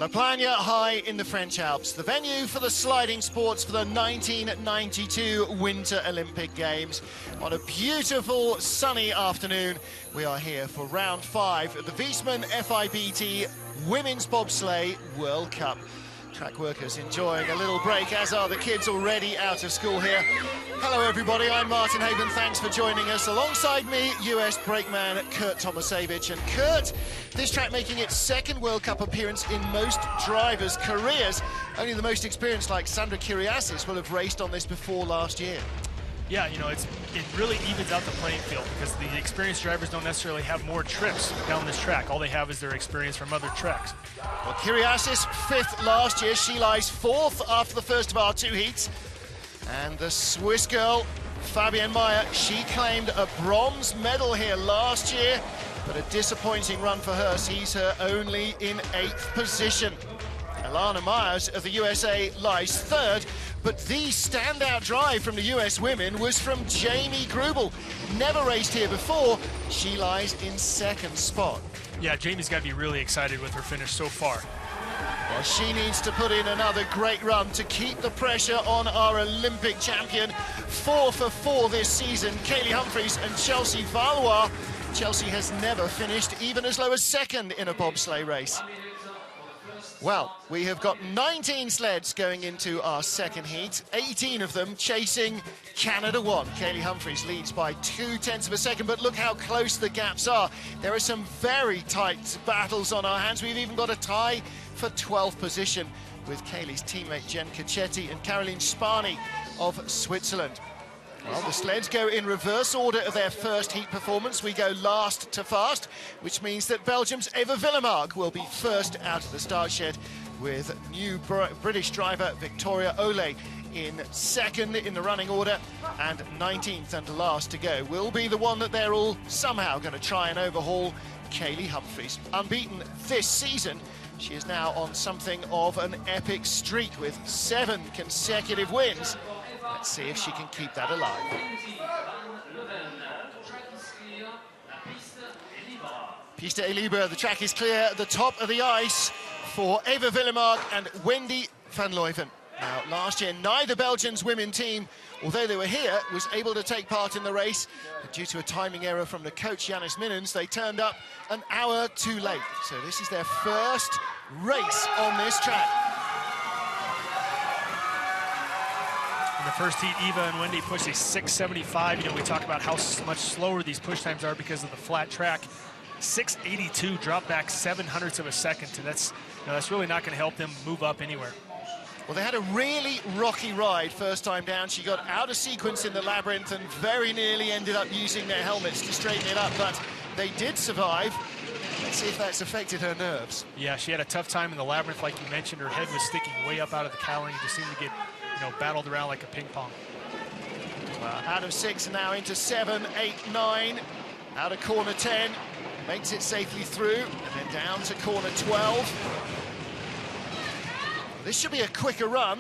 Plagne high in the French Alps, the venue for the sliding sports for the 1992 Winter Olympic Games. On a beautiful sunny afternoon, we are here for round 5 of the Wiesmann FIBT Women's Bobsleigh World Cup. Track workers enjoying a little break, as are the kids already out of school here. Hello everybody, I'm Martin Haven, thanks for joining us. Alongside me, US brakeman Kurt Tomasevich. And Kurt, this track making its second World Cup appearance in most drivers' careers. Only the most experienced, like Sandra Kyriasis, will have raced on this before last year. Yeah, you know, it really evens out the playing field because the experienced drivers don't necessarily have more trips down this track. All they have is their experience from other tracks. Well, Kyriasis, 5th last year. She lies 4th after the first of our 2 heats. And the Swiss girl, Fabienne Meyer, she claimed a bronze medal here last year, but a disappointing run for her sees her only in 8th position. Alana Myers of the USA lies 3rd, but the standout drive from the US women was from Jamie Grubel. Never raced here before, she lies in 2nd spot. Yeah, Jamie's got to be really excited with her finish so far. Well, she needs to put in another great run to keep the pressure on our Olympic champion. 4 for 4 this season, Kaylee Humphries and Chelsea Valois. Chelsea has never finished even as low as 2nd in a bobsleigh race. Well, we have got 19 sleds going into our 2nd heat, 18 of them chasing Canada 1. Kaylee Humphries leads by 0.2 of a second, but look how close the gaps are. There are some very tight battles on our hands. We've even got a tie for 12th position with Kaylee's teammate Jen Cacchetti and Caroline Spani of Switzerland. Well, the sleds go in reverse order of their first heat performance. We go last to fast, which means that Belgium's Eva Willemark will be first out of the start shed, with new British driver Victoria Ole in 2nd in the running order, and 19th and last to go will be the one that they're all somehow going to try and overhaul, Kaylee Humphries. Unbeaten this season, she is now on something of an epic streak with 7 consecutive wins. Let's see if she can keep that alive. Piste est libre, the track is clear at the top of the ice for Eva Willemark and Wendy van Leuven. Now, last year, neither Belgians' women team, although they were here, was able to take part in the race. But due to a timing error from the coach, Janis Minens, they turned up an hour too late. So this is their first race on this track. In the first heat, Eva and Wendy pushed a 6:75. You know, we talk about how much slower these push times are because of the flat track. 6:82, drop back 0.07 of a second, and that's really not going to help them move up anywhere. Well, they had a really rocky ride first time down. She got out of sequence in the labyrinth and very nearly ended up using their helmets to straighten it up, but they did survive. Let's see if that's affected her nerves. Yeah, she had a tough time in the labyrinth, like you mentioned. Her head was sticking way up out of the cowling. Just seemed to get, battled around like a ping pong. Well, out of 6 and now into 7, 8, 9. Out of corner 10, makes it safely through, and then down to corner 12. This should be a quicker run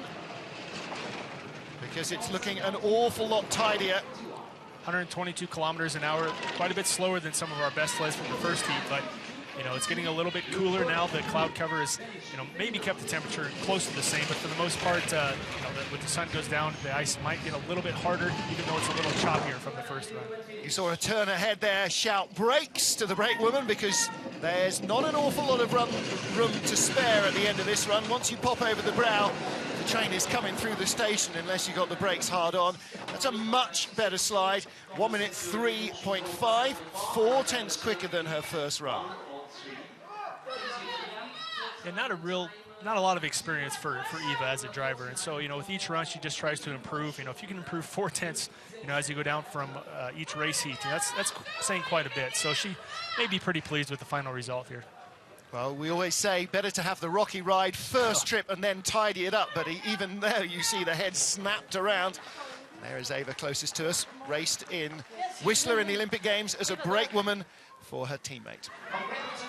because it's looking an awful lot tidier. 122 kilometers an hour, quite a bit slower than some of our best sleds from the first heat, but it's getting a little bit cooler now. The cloud cover is, maybe kept the temperature close to the same, but for the most part, when the sun goes down, the ice might get a little bit harder, even though it's a little choppier from the first run. You saw her turn ahead there, shout brakes to the brake woman, because there's not an awful lot of room to spare at the end of this run. Once you pop over the brow, the train is coming through the station unless you've got the brakes hard on. That's a much better slide. 1 minute 3.5, 4/10 quicker than her first run. And not a lot of experience for Eva as a driver, and so with each run she just tries to improve. If you can improve 4/10 as you go down from each race heat, that's saying quite a bit. So she may be pretty pleased with the final result here. Well, we always say better to have the rocky ride first trip and then tidy it up, but even there you see the head snapped around. There is Eva closest to us, raced in Whistler in the Olympic Games as a brake woman for her teammate.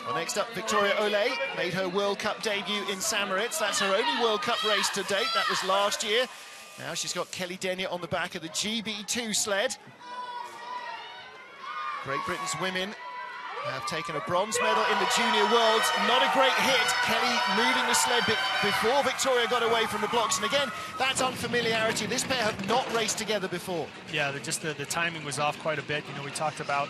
Well, next up, Victoria Ole made her World Cup debut in St. Moritz. That's her only World Cup race to date. That was last year. Now she's got Kelly Denyer on the back of the GB2 sled. Great Britain's women have taken a bronze medal in the Junior Worlds. Not a great hit. Kelly moving the sled before Victoria got away from the blocks. And again, that's unfamiliarity. This pair have not raced together before. Yeah, the timing was off quite a bit. You know, we talked about,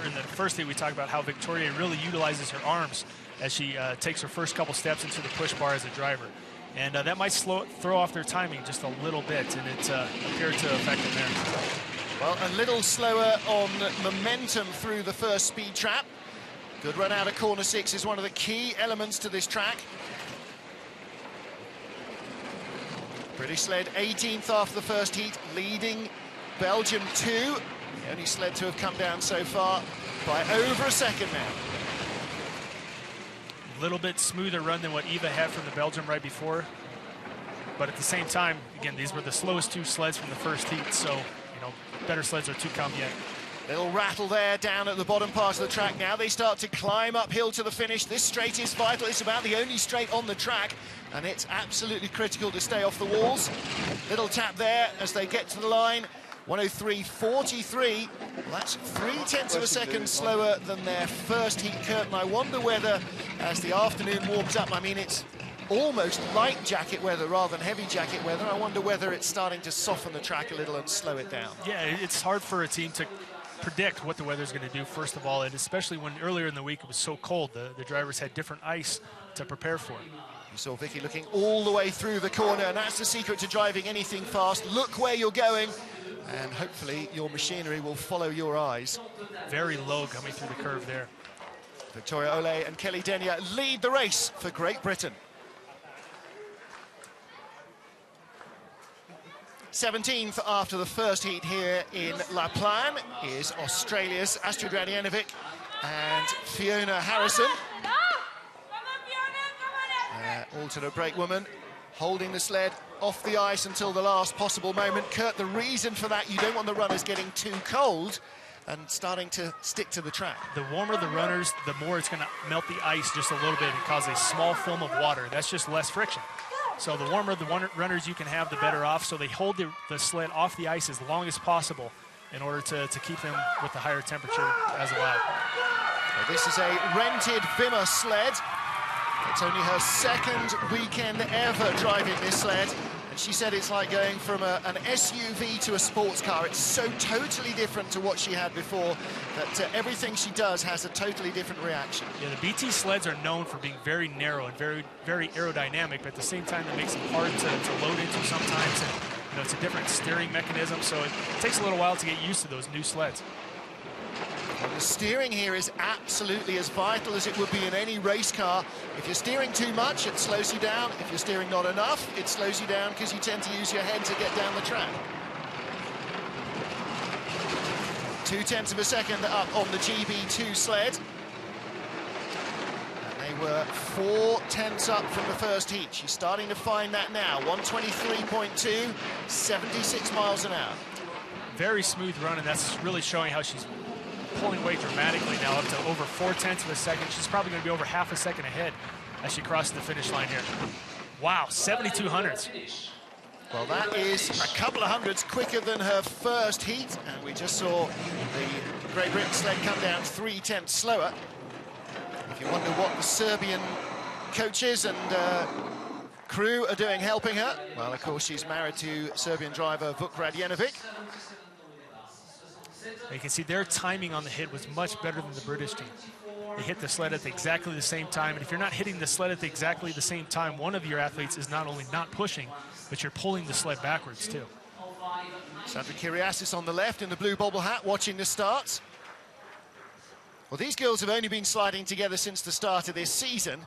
in the first heat, we talked about how Victoria really utilizes her arms as she takes her first couple steps into the push bar as a driver. And that might throw off their timing just a little bit, and it appeared to affect them there. Well, a little slower on momentum through the first speed trap. Good run out of corner 6 is one of the key elements to this track. British sled 18th after the first heat, leading Belgium 2. The only sled to have come down so far by over a second now. A little bit smoother run than what Eva had from the Belgium right before. But at the same time, again, these were the slowest 2 sleds from the first heat, so better sleds are to come yet. Little rattle there down at the bottom part of the track. Now they start to climb uphill to the finish. This straight is vital. It's about the only straight on the track, and it's absolutely critical to stay off the walls. Little tap there as they get to the line. 103.43. Well, that's 0.3 of a second slower than their first heat curtain. I wonder whether, as the afternoon warms up, I mean, it's almost light jacket weather rather than heavy jacket weather. I wonder whether it's starting to soften the track a little and slow it down. Yeah, it's hard for a team to predict what the weather's going to do, first of all, and especially when earlier in the week it was so cold. The drivers had different ice to prepare for. You saw Vicky looking all the way through the corner, and that's the secret to driving anything fast. Look where you're going, and hopefully your machinery will follow your eyes. Very low coming through the curve there. Victoria Ole and Kelly Denyer lead the race for Great Britain. 17th after the first heat here in Plagne is Australia's Astrid Radjanovic and Fiona Harrison. Alternate brake woman holding the sled off the ice until the last possible moment. Kurt, the reason for that, you don't want the runners getting too cold and starting to stick to the track. The warmer the runners, the more it's going to melt the ice just a little bit and cause a small film of water. That's just less friction. So the warmer the runners you can have, the better off. So they hold the sled off the ice as long as possible in order to keep them with the higher temperature as allowed. Well, this is a rented Vimmer sled. It's only her second weekend ever driving this sled. And she said it's like going from an SUV to a sports car. It's so totally different to what she had before that everything she does has a totally different reaction. Yeah, the BT sleds are known for being very narrow and very, very aerodynamic, but at the same time that makes them hard to load into sometimes. And it's a different steering mechanism, so it takes a little while to get used to those new sleds. Well, the steering here is absolutely as vital as it would be in any race car. If you're steering too much, it slows you down. If you're steering not enough, it slows you down because you tend to use your head to get down the track. 0.2 of a second up on the GB2 sled. And they were 0.4 up from the first heat. She's starting to find that now. 123.2, 76 miles an hour. Very smooth run, and that's really showing how she's pulling away dramatically now, up to over 0.4 of a second. She's probably going to be over half a second ahead as she crosses the finish line here. Wow, 72 hundredths. Well, that is a couple of hundredths quicker than her first heat, and we just saw the Great Britain sled come down 0.3 slower. If you wonder what the Serbian coaches and crew are doing helping her, well, of course, she's married to Serbian driver Vuk Radjanovic. You can see their timing on the hit was much better than the British team. They hit the sled at exactly the same time, and if you're not hitting the sled at exactly the same time, one of your athletes is not only not pushing, but you're pulling the sled backwards too. Sandra Kyriasis on the left in the blue bobble hat watching the starts. Well, these girls have only been sliding together since the start of this season,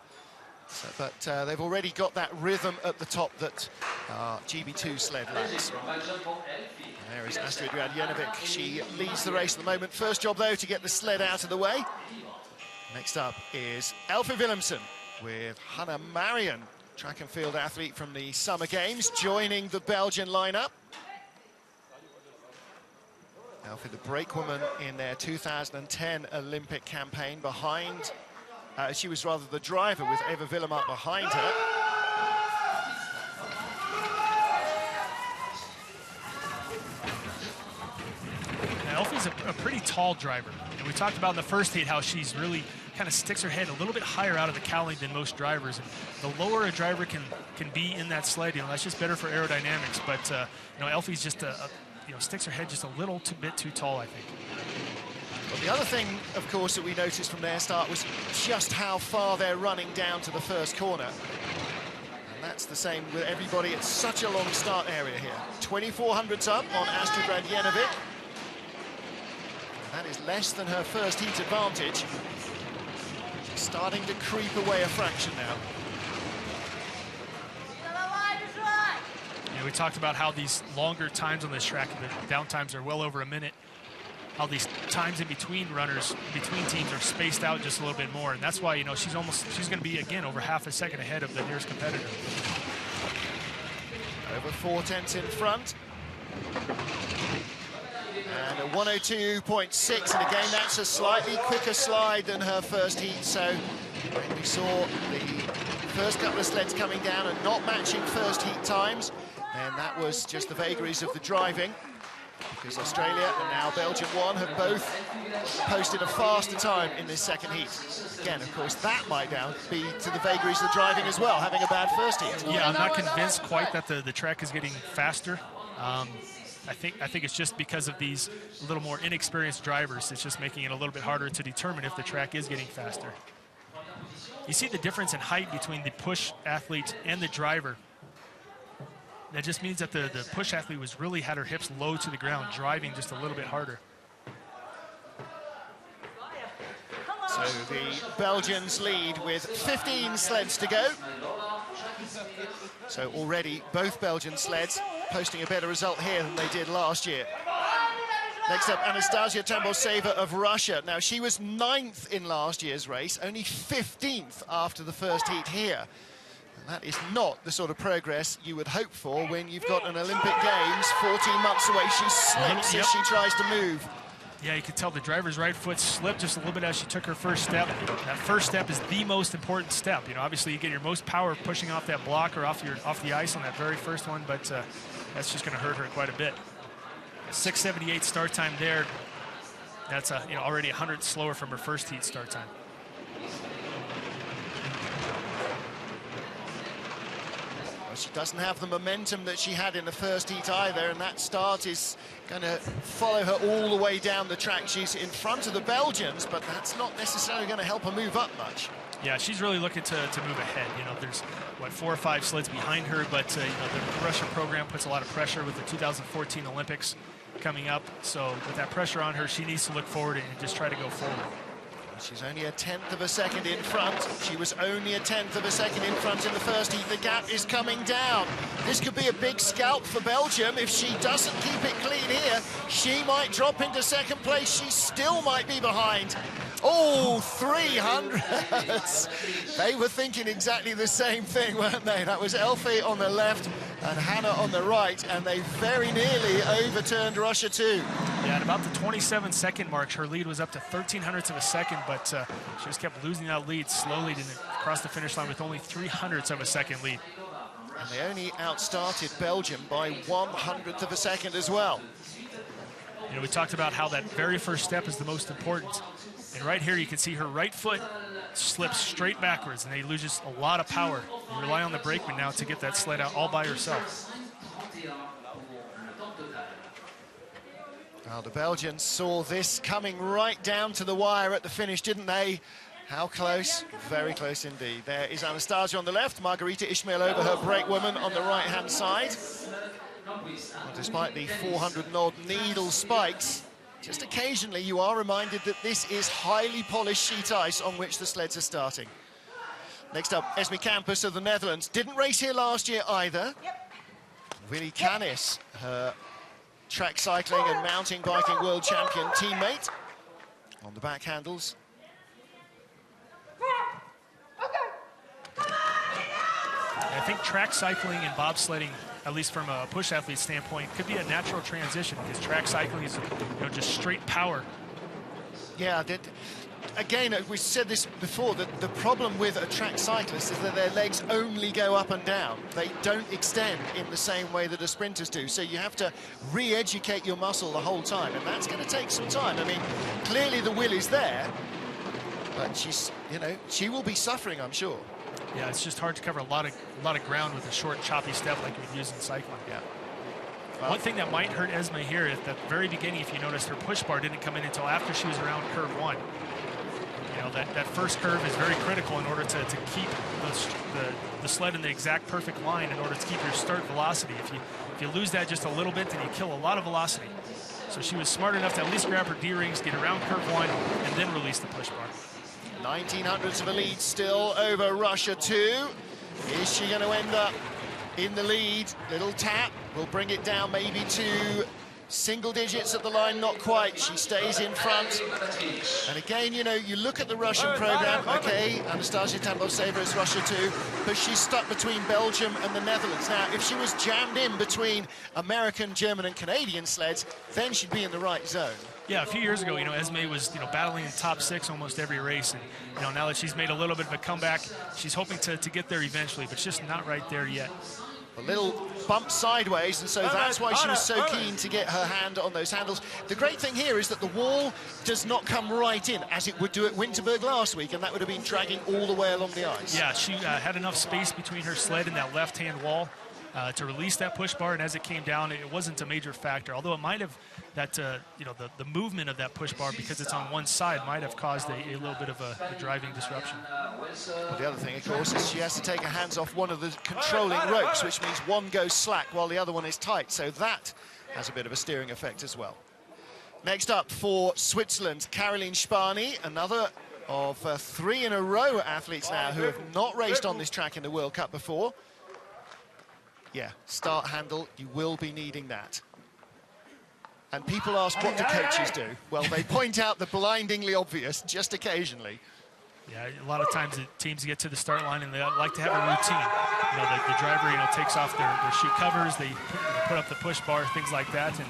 but they've already got that rhythm at the top that GB2 sled lacks. There is Astrid Radjanovic. She leads the race at the moment. First job, though, to get the sled out of the way. Next up is Elfie Willemsen with Hannah Marion, track and field athlete from the Summer Games, joining the Belgian lineup. Elfie, the brakewoman in their 2010 Olympic campaign behind... she was rather the driver with Eva Willemark behind her. Elfie's a pretty tall driver. And we talked about in the first heat how she's really kind of sticks her head a little bit higher out of the cowling than most drivers. And the lower a driver can be in that sled, that's just better for aerodynamics. But Elfie's just sticks her head just a little bit too tall, I think. Well, the other thing, of course, that we noticed from their start was just how far they're running down to the first corner. And that's the same with everybody. It's such a long start area here. 2400s up on Astrid Radjenovic. That is less than her first heat advantage. She's starting to creep away a fraction now. We talked about how these longer times on this track, the down times are well over a minute, how these times in between runners, between teams are spaced out just a little bit more. And that's why, she's going to be, again, over half a second ahead of the nearest competitor. Over 4/10 in front. And a 102.6, and again, that's a slightly quicker slide than her first heat. So when we saw the first couple of sleds coming down and not matching first heat times, and that was just the vagaries of the driving, because Australia and now Belgium 1 have both posted a faster time in this second heat. Again, of course, that might now be to the vagaries of the driving as well, having a bad first heat. Yeah, I'm not convinced quite that the track is getting faster. I think it's just because of these little more inexperienced drivers. It's just making it a little bit harder to determine if the track is getting faster. You see the difference in height between the push athlete and the driver. That just means that the push athlete really had her hips low to the ground, driving just a little bit harder. So the Belgians lead with 15 sleds to go. So already both Belgian sleds posting a better result here than they did last year. Next up, Anastasia Tamboseva of Russia. Now, she was 9th in last year's race, only 15th after the first heat here. That is not the sort of progress you would hope for when you've got an Olympic Games 14 months away. She slips as she tries to move. Yeah, you can tell the driver's right foot slipped just a little bit as she took her first step. That first step is the most important step. Obviously you get your most power pushing off that block or off the ice on that very first one, but that's just going to hurt her quite a bit. 6:78 start time there. That's already 100 slower from her first heat start time. She doesn't have the momentum that she had in the first heat either, and that start is going to follow her all the way down the track. She's in front of the Belgians, but that's not necessarily going to help her move up much. Yeah, she's really looking to move ahead. There's, 4 or 5 sleds behind her, but, the Russian program puts a lot of pressure with the 2014 Olympics coming up. So with that pressure on her, she needs to look forward and just try to go forward. She's only 1/10 of a second in front. She was only 1/10 of a second in front in the first heat. The gap is coming down. This could be a big scalp for Belgium. If she doesn't keep it clean here, she might drop into second place. She still might be behind. Oh, 300s. They were thinking exactly the same thing, weren't they? That was Elfie on the left and Hannah on the right, and they very nearly overturned Russia too. Yeah, at about the 27-second mark, her lead was up to 0.13 of a second, but she just kept losing that lead slowly across the finish line with only 0.03 of a second lead. And they only outstarted Belgium by 1/100th of a second as well. We talked about how that very first step is the most important. And right here, you can see her right foot slips straight backwards, and they lose just a lot of power. You rely on the brakeman now to get that sled out all by herself. Well, the Belgians saw this coming right down to the wire at the finish, didn't they? How close? Very close indeed. There is Anastasia on the left, Margarita Ismailova, her brakewoman, on the right-hand side. Well, despite the 400-odd needle spikes, just occasionally you are reminded that this is highly polished sheet ice on which the sleds are starting. Next up, Esme Campus of the Netherlands. Didn't race here last year either. Willy Canis, her track cycling and mountain biking world champion teammate, on the back handles. I think track cycling and bobsledding, at least from a push athlete standpoint, could be a natural transition because track cycling is just straight power. Yeah, again, we said this before, that the problem with a track cyclist is that their legs only go up and down. They don't extend in the same way that the sprinters do. So you have to re-educate your muscle the whole time, and that's going to take some time. I mean, clearly the will is there, but she's, you know, she will be suffering, I'm sure. Yeah, it's just hard to cover a lot of ground with a short, choppy step like we've used in cycling. Yeah. One thing that might hurt Esme here is at the very beginning, if you noticed, her push bar didn't come in until after she was around curve 1. You know, that first curve is very critical in order to keep the sled in the exact perfect line in order to keep your start velocity. If you lose that just a little bit, then you kill a lot of velocity. So she was smart enough to at least grab her D-rings, get around curve 1, and then release the push bar. 1900ths of a lead still over Russia 2. Is she going to end up in the lead? Little tap will bring it down maybe to single digits at the line, not quite. She stays in front. And again, you know, you look at the Russian program, okay, Anastasia Tambov-Seva is Russia 2, but she's stuck between Belgium and the Netherlands. Now, if she was jammed in between American, German and Canadian sleds, then she'd be in the right zone. Yeah, a few years ago, you know, Esme was, you know, battling the top 6 almost every race. And, you know, now that she's made a little bit of a comeback, she's hoping to get there eventually, but just not right there yet. A little bump sideways, and so that's why she was so keen to get her hand on those handles. The great thing here is that the wall does not come right in, as it would do at Winterberg last week, and that would have been dragging all the way along the ice. Yeah, she had enough space between her sled and that left-hand wall to release that push bar, and as it came down, it wasn't a major factor, although it might have that, you know, the movement of that push bar, because it's on one side, might have caused a little bit of a driving disruption. Well, the other thing, of course, is she has to take her hands off one of the controlling ropes, which means one goes slack while the other one is tight, so that has a bit of a steering effect as well. Next up for Switzerland, Caroline Spani, another of 3 in a row athletes now who have not raced on this track in the World Cup before. Yeah, start handle, you will be needing that. And people ask, what do coaches do? Well, they point out the blindingly obvious, just occasionally. Yeah, a lot of times the teams get to the start line and they like to have a routine. You know, the driver, you know, takes off their shoe covers, they put up the push bar, things like that, and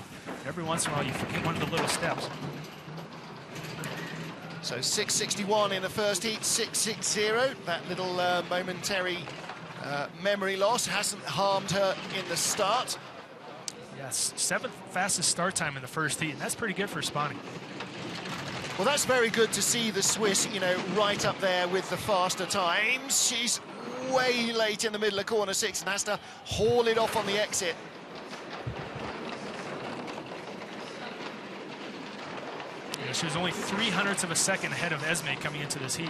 every once in a while you forget one of the little steps. So 6:61 in the first heat, 6:60. That little momentary memory loss hasn't harmed her in the start. Yes, 7th fastest start time in the first heat, and that's pretty good for Spani. Well, that's very good to see the Swiss, you know, right up there with the faster times. She's way late in the middle of corner 6 and has to haul it off on the exit. You know, she was only 0.03 of a second ahead of Esme coming into this heat.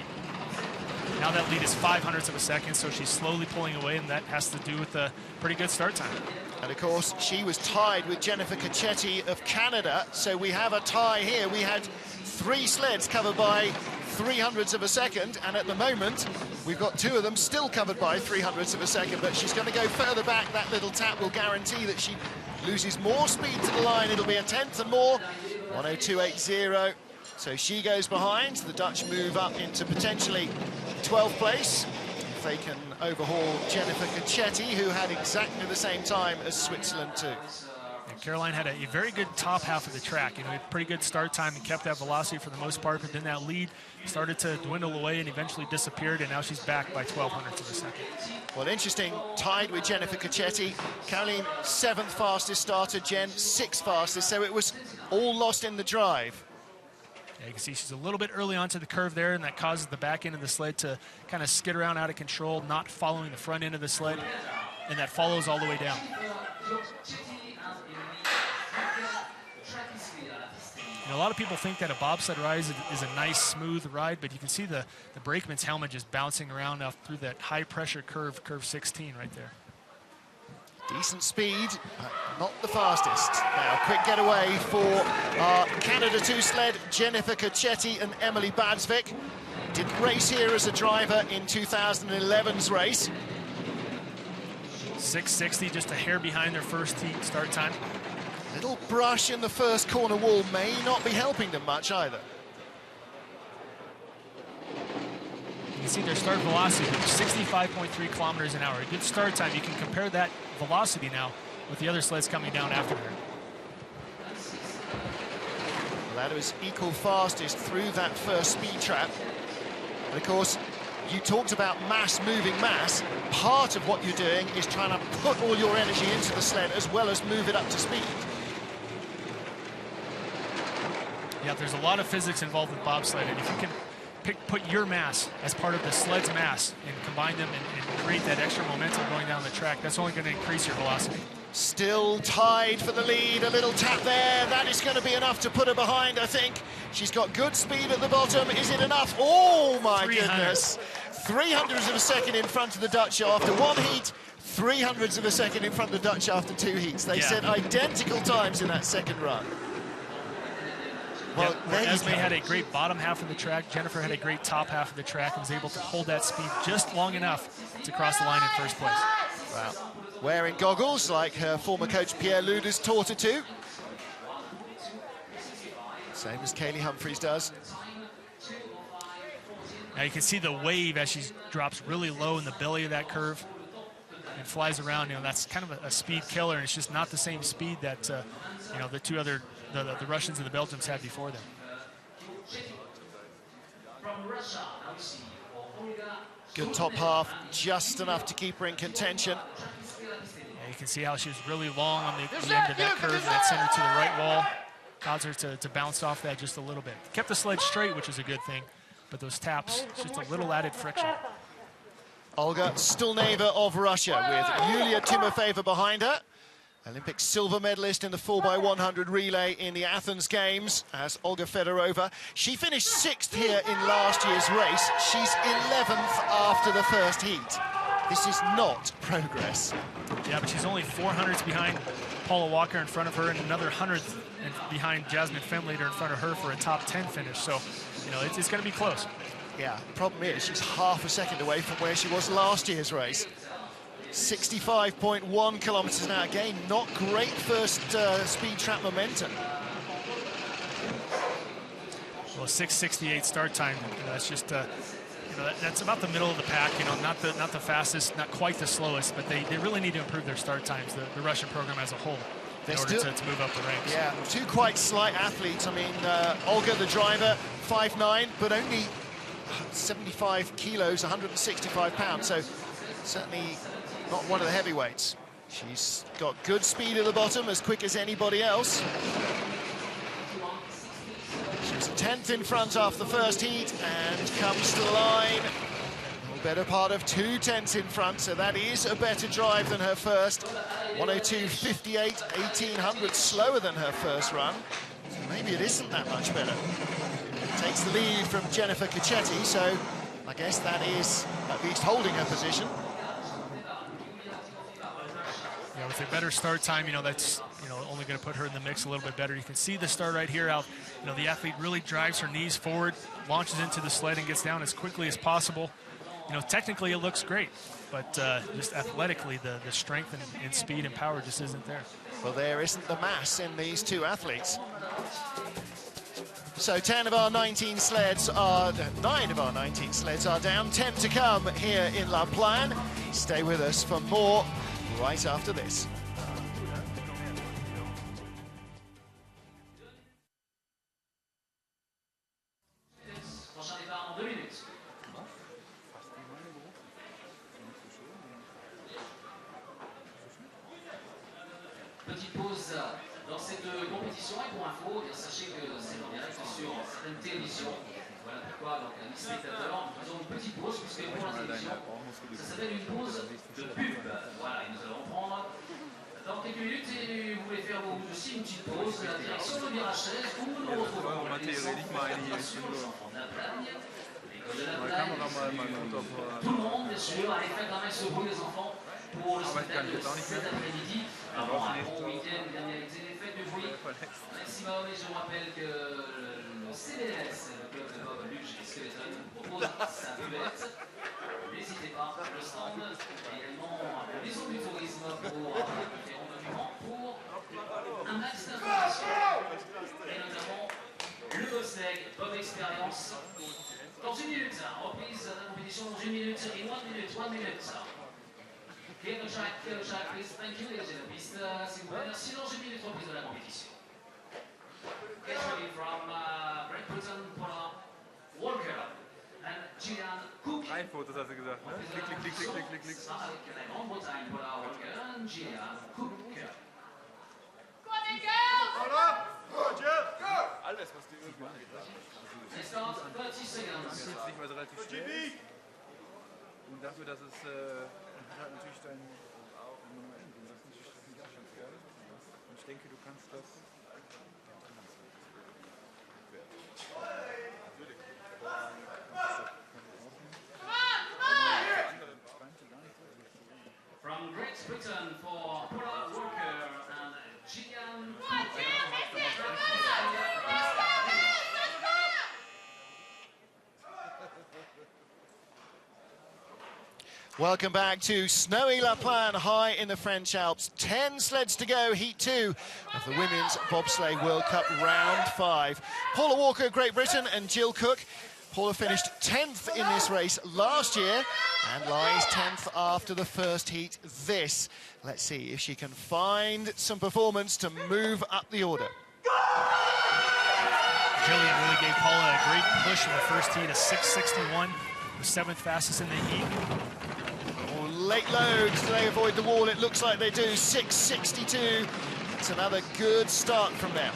Now that lead is 0.05 of a second, so she's slowly pulling away, and that has to do with a pretty good start time. And of course, she was tied with Jennifer Cacchetti of Canada, so we have a tie here. We had 3 sleds covered by 0.03 of a second, and at the moment, we've got 2 of them still covered by 0.03 of a second, but she's going to go further back. That little tap will guarantee that she loses more speed to the line. It'll be a 1/10 and more, 1:02.80. So she goes behind. The Dutch move up into potentially 12th place. If they can overhaul Jennifer Cacchetti, who had exactly the same time as Switzerland too. And Caroline had a very good top half of the track. You know, had pretty good start time and kept that velocity for the most part, but then that lead started to dwindle away and eventually disappeared, and now she's back by 0.12 of a second. Well, interesting, tied with Jennifer Cacchetti. Caroline, 7th fastest starter, Jen, 6th fastest, so it was all lost in the drive. Yeah, you can see she's a little bit early onto the curve there, and that causes the back end of the sled to kind of skid around out of control, not following the front end of the sled, and that follows all the way down. You know, a lot of people think that a bobsled ride is a nice, smooth ride, but you can see the brakeman's helmet just bouncing around out through that high-pressure curve 16 right there. Decent speed, not the fastest. Now, quick getaway for our Canada 2 sled, Jennifer Cacchetti and Emily Badsvik. Didn't race here as a driver in 2011's race. 6:60, just a hair behind their first heat start time. Little brush in the first corner wall may not be helping them much either. You can see their start velocity, 65.3 kilometers an hour. A good start time. You can compare that velocity now with the other sleds coming down after her. That was equal fastest through that first speed trap. And of course, you talked about mass moving mass. Part of what you're doing is trying to put all your energy into the sled as well as move it up to speed. Yeah, there's a lot of physics involved with bobsled, and if you can put your mass as part of the sled's mass and combine them and create that extra momentum going down the track, that's only going to increase your velocity. Still tied for the lead, a little tap there. That is going to be enough to put her behind, I think. She's got good speed at the bottom. Is it enough? Oh, my goodness. 300ths of a second in front of the Dutch after one heat, 300ths of a second in front of the Dutch after two heats. They set identical times in that second run. Well, Esme had a great bottom half of the track. Jennifer had a great top half of the track and was able to hold that speed just long enough to cross the line in first place. Wow. Wearing goggles like her former coach Pierre Ludes taught her to. Same as Kaylee Humphries does. Now you can see the wave as she drops really low in the belly of that curve and flies around. You know, that's kind of a speed killer, and it's just not the same speed that you know, the two other the Russians and the Belgians had before them. Good top half, just enough to keep her in contention. Yeah, you can see how she was really long on the end of that curve, that center to the right wall. Caused her to bounce off that just a little bit. Kept the sled straight, which is a good thing, but those taps, just a little added friction. Olga Stulneva of Russia with Yulia Timofeeva behind her. Olympic silver medalist in the 4x100 relay in the Athens Games as Olga Fedorova. She finished 6th here in last year's race. She's 11th after the first heat. This is not progress. Yeah, but she's only 400ths behind Paula Walker in front of her and another 100th behind Jasmine Fenlater in front of her for a top 10 finish. So, you know, it's going to be close. Yeah, problem is she's half a second away from where she was last year's race. 65.1 kilometers an hour. Again, not great first speed trap momentum. Well, 6:68 start time. You know, that's just you know, that's about the middle of the pack. You know, not the fastest, not quite the slowest, but they really need to improve their start times. The Russian program as a whole, in order to move up the ranks. Yeah, two quite slight athletes. I mean, Olga, the driver, 5'9", but only 75 kilos, 165 pounds. So certainly not one of the heavyweights. She's got good speed at the bottom, as quick as anybody else. She was a 10th in front after the first heat and comes to the line. A better part of 2 tenths in front, so that is a better drive than her first. 102.58, 1800 slower than her first run. So maybe it isn't that much better. Takes the lead from Jennifer Cacchetti, so I guess that is at least holding her position. Yeah, with a better start time, you know, that's, you know, only going to put her in the mix a little bit better. You can see the start right here, how, you know, the athlete really drives her knees forward, launches into the sled and gets down as quickly as possible. You know, technically it looks great, but just athletically, the strength and speed and power just isn't there. Well, there isn't the mass in these two athletes. So 10 of our 19 sleds are, 9 of our 19 sleds are down, 10 to come here in La Plagne. Stay with us for more right after this. Petite pause dans cette compétition et pour info, sachez que c'est en direct sur certaines télévisions. Voilà pourquoi donc les spectateurs, nous faisons une petite pause puisque pour la télévision, ça s'appelle une pause de pub. Voilà, et nous allons prendre dans quelques minutes et vous voulez faire aussi une petite pause de la direction de virage 16 où nous nous retrouvons les enfants de la Plagne, l'école de la Plagne, tout le monde bien sûr, allez faire quand même ce bruit les enfants pour le spectacle cet après-midi. Avant un bon week-end, bien réalisé les fêtes du bruit maximum. Et je vous rappelle que le CDS, le club de Bob Luge et Skeleton, propose sa buvette. N'hésitez pas, le stand, également la maison du tourisme pour différents documents pour un max d'informations. Et notamment le Bobsleigh, Bob Experience. Dans une minute, reprise de la compétition dans une minute et 1 minute. Clear the track, please. Thank you, ladies and gentlemen. Merci, dans une minute, reprise de la compétition. Get ready from Great Britain, Paula Walker and Gillian Cook. 3 Fotos hast du gesagt, ne? Klick, klick, klick, klick, klick, klick, klick. Grande-Bretagne, Paula Walker and Gillian Cook. Alles, was du irgendwann They start 30 seconds. Das ist jetzt nicht, weil es relativ schnell ist. Und dafür, dass es hat natürlich dein auch Moment. Und das ist natürlich auch ganz geil. Und ich denke, du kannst das From Great Britain for Paula Walker and Gillian Welcome back to snowy La Plagne, high in the French Alps. 10 sleds to go, heat 2 of the Women's Bobsleigh World Cup round 5. Paula Walker, Great Britain, and Jill Cook. Paula finished 10th in this race last year and lies 10th after the first heat this. Let's see if she can find some performance to move up the order. Jillian really gave Paula a great push in the first heat, a 6:61, the 7th fastest in the heat. Oh, late loads, do they avoid the wall? It looks like they do, 6:62. It's another good start from them.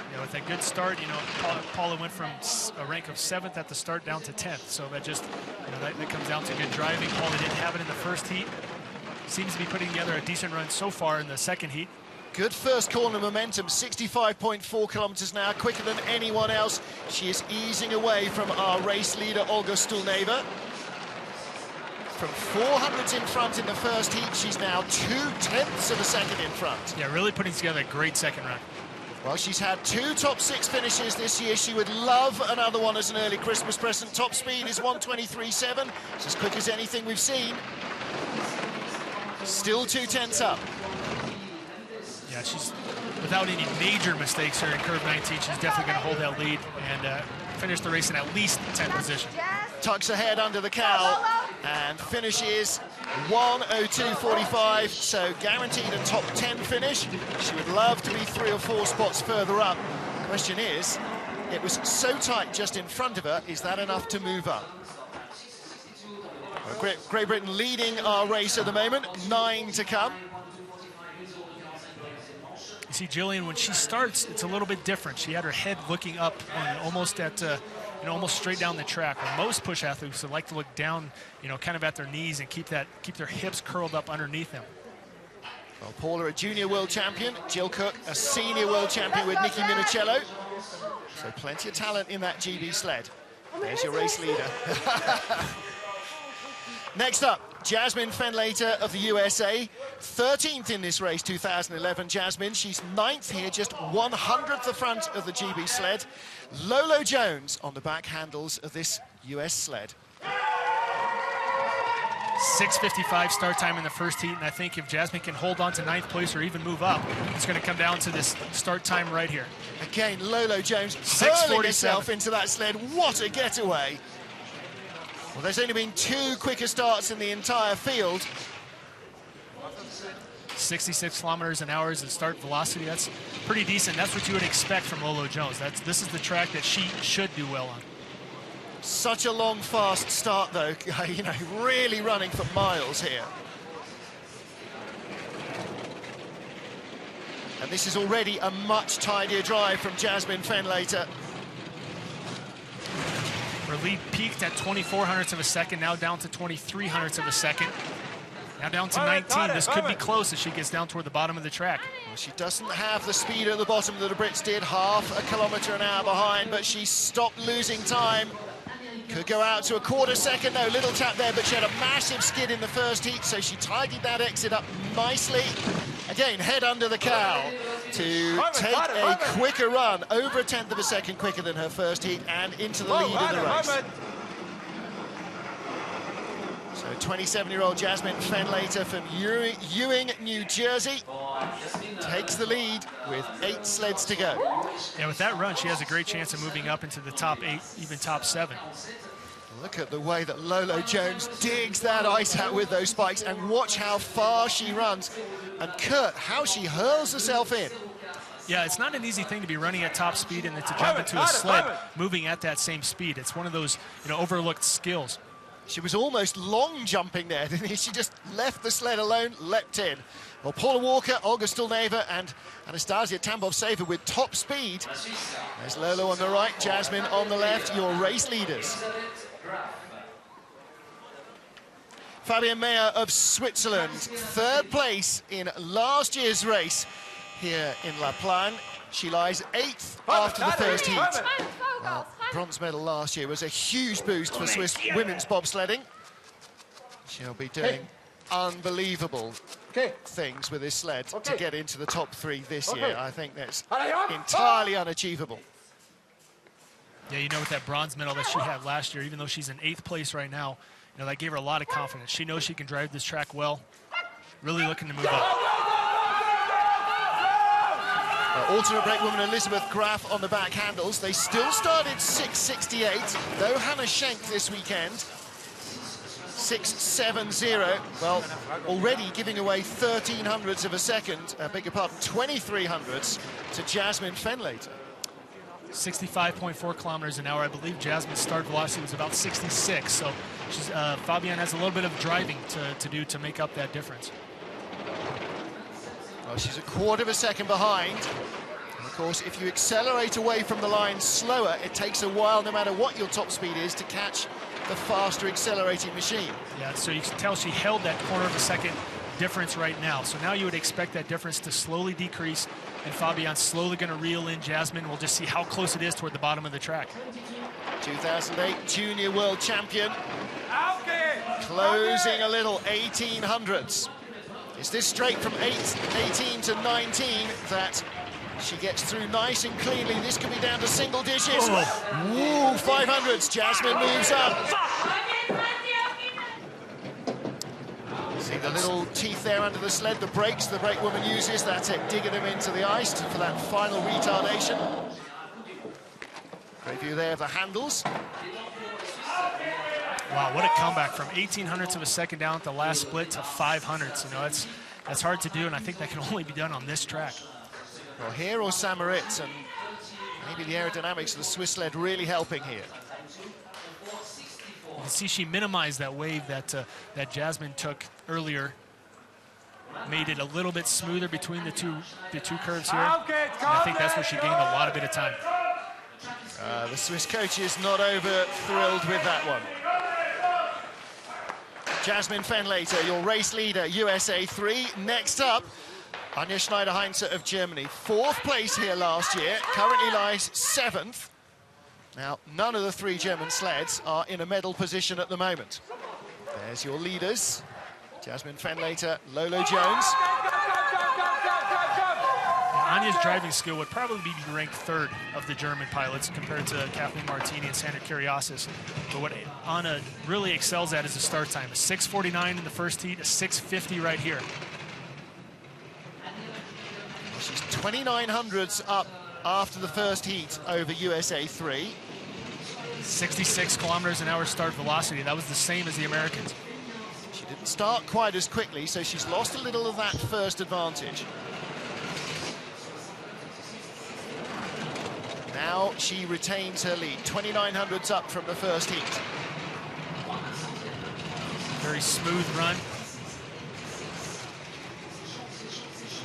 You know, with a good start, you know, Paula went from a rank of 7th at the start down to 10th. So that just, you know, that comes down to good driving. Paula didn't have it in the first heat. Seems to be putting together a decent run so far in the second heat. Good first corner momentum, 65.4 kilometers an hour, quicker than anyone else. She is easing away from our race leader, Olga Stulneva. From 400s in front in the first heat, she's now 2/10 of a second in front. Yeah, really putting together a great second run. Well, she's had 2 top 6 finishes this year. She would love another one as an early Christmas present. Top speed is 1:23.7. It's as quick as anything we've seen. Still 2/10 up. Yeah, she's, without any major mistakes here in curve 19, she's definitely going to hold that lead and finish the race in at least 10th position. Tucks ahead under the cowl and finishes 1:02.45, so guaranteed a top 10 finish. She would love to be 3 or 4 spots further up. Question is, it was so tight just in front of her, is that enough to move up? Well, Great Britain leading our race at the moment, 9 to come. You see, Jillian, when she starts, it's a little bit different. She had her head looking up and almost at, you know, almost straight down the track. Where most push athletes would like to look down, you know, kind of at their knees and keep their hips curled up underneath them. Well, Paula, a junior world champion. Jill Cook, a senior world champion with Nicky Minicello. So plenty of talent in that GB sled. There's your race leader. Next up, Jasmine Fenlater of the USA, 13th in this race, 2011. Jasmine, she's 9th here, just 100th the front of the GB sled. Lolo Jones on the back handles of this US sled. 6:55 start time in the first heat, and I think if Jasmine can hold on to 9th place or even move up, it's going to come down to this start time right here. Again, Lolo Jones hurling herself into that sled. What a getaway. Well, there's only been 2 quicker starts in the entire field. 66 kilometers an hour is the start velocity. That's pretty decent. That's what you would expect from Lolo Jones. This is the track that she should do well on. Such a long, fast start, though. You know, really running for miles here. And this is already a much tidier drive from Jasmine Fenlater. Her lead peaked at 24 hundredths of a second, now down to 23 hundredths of a second. Now down to 19. This could be close as she gets down toward the bottom of the track. Well, she doesn't have the speed at the bottom that the Brits did, half a kilometre an hour behind, but she stopped losing time. Could go out to a quarter second, no, little tap there, but she had a massive skid in the first heat, so she tidied that exit up nicely. Again, head under the cowl to take a quicker run, over 1/10 of a second quicker than her first heat, and into the lead in the race. So 27-year-old Jasmine Fenlater from Ewing, New Jersey, takes the lead with 8 sleds to go. Yeah, with that run, she has a great chance of moving up into the top 8, even top 7. Look at the way that Lolo Jones digs that ice out with those spikes, and watch how far she runs. And Kurt, how she hurls herself in. Yeah, it's not an easy thing to be running at top speed and then to jump into a sled moving at that same speed. It's one of those, overlooked skills. She was almost long jumping there, didn't she? She just left the sled alone, leapt in. Well, Paula Walker, Olga Stulneva and Anastasia Tambov-Seva with top speed. There's Lolo on the right, Jasmine on the left, your race leaders. Fabienne Meyer of Switzerland, third place in last year's race here in La Plagne. She lies 8th after the first heat. Well, bronze medal last year was a huge boost for Swiss women's bobsledding. She'll be doing unbelievable things with this sled to get into the top 3 this year. I think that's entirely unachievable. Yeah, with that bronze medal that she had last year, even though she's in 8th place right now, that gave her a lot of confidence. She knows she can drive this track well. Really looking to move up. Alternate brake woman Elizabeth Graf on the back handles. They still started 6.68. No Hannah Schenk this weekend. 6.70. Well, already giving away 1300ths of a second, beg your pardon, 2300ths to Jasmine Fenlater. 65.4 kilometers an hour. I believe Jasmine's start velocity was about 66. So she's, Fabienne has a little bit of driving to do to make up that difference. Well, she's a quarter of a second behind. And of course, if you accelerate away from the line slower, it takes a while, no matter what your top speed is, to catch the faster accelerating machine. Yeah, so you can tell she held that quarter of a second difference right now. So now you would expect that difference to slowly decrease, and Fabienne's slowly going to reel in Jasmine. We'll just see how close it is toward the bottom of the track. 2008 junior world champion. Closing a little, 1800ths. Is this straight from 18 to 19 that she gets through nice and cleanly? This could be down to single digits. Ooh, 500ths. Jasmine moves up. See the little teeth there under the sled, the brakes the brake woman uses. That's it, digging them into the ice for that final retardation. Great view there of the handles. Wow, what a comeback from 1800ths of a second down at the last split to 500ths. That's hard to do, and I think that can only be done on this track. Well, here or Samaritz, and maybe the aerodynamics of the Swiss sled really helping here. You can see she minimized that wave that Jasmine took earlier. Made it a little bit smoother between the two curves here. And I think that's where she gained a lot of bit of time. The Swiss coach is not over thrilled with that one. Jasmine Fenlater, your race leader, USA 3. Next up, Anja Schneider-Heinze of Germany. 4th place here last year, currently lies 7th. Now, none of the 3 German sleds are in a medal position at the moment. There's your leaders, Jasmine Fenlater, Lolo Jones. Anja's driving skill would probably be ranked 3rd of the German pilots compared to Kathleen Martini and Sandra Kiriasis. But what Anja really excels at is the start time. A 6:49 in the first heat, a 6:50 right here. She's 2900ths up after the first heat over USA 3. 66 kilometers an hour start velocity. That was the same as the Americans. She didn't start quite as quickly, so she's lost a little of that first advantage. Now she retains her lead, 2900ths up from the first heat. Very smooth run.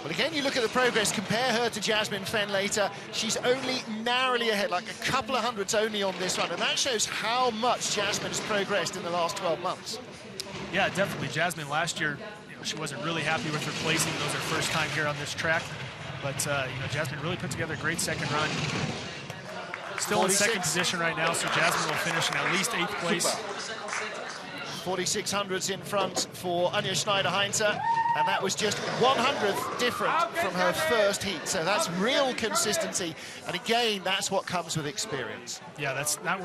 But again, you look at the progress, compare her to Jasmine Fenlater. She's only narrowly ahead, like a couple of hundredths only on this run, and that shows how much Jasmine has progressed in the last 12 months. Yeah, definitely. Jasmine last year, she wasn't really happy with her placing. It was her first time here on this track. But, Jasmine really put together a great second run. Still 46. In second position right now, so Jasmine will finish in at least 8th place. 4600ths in front for Anja Schneider-Heinze, and that was just 100th different from her first heat. So that's real consistency, and again, that's what comes with experience. Yeah, that's not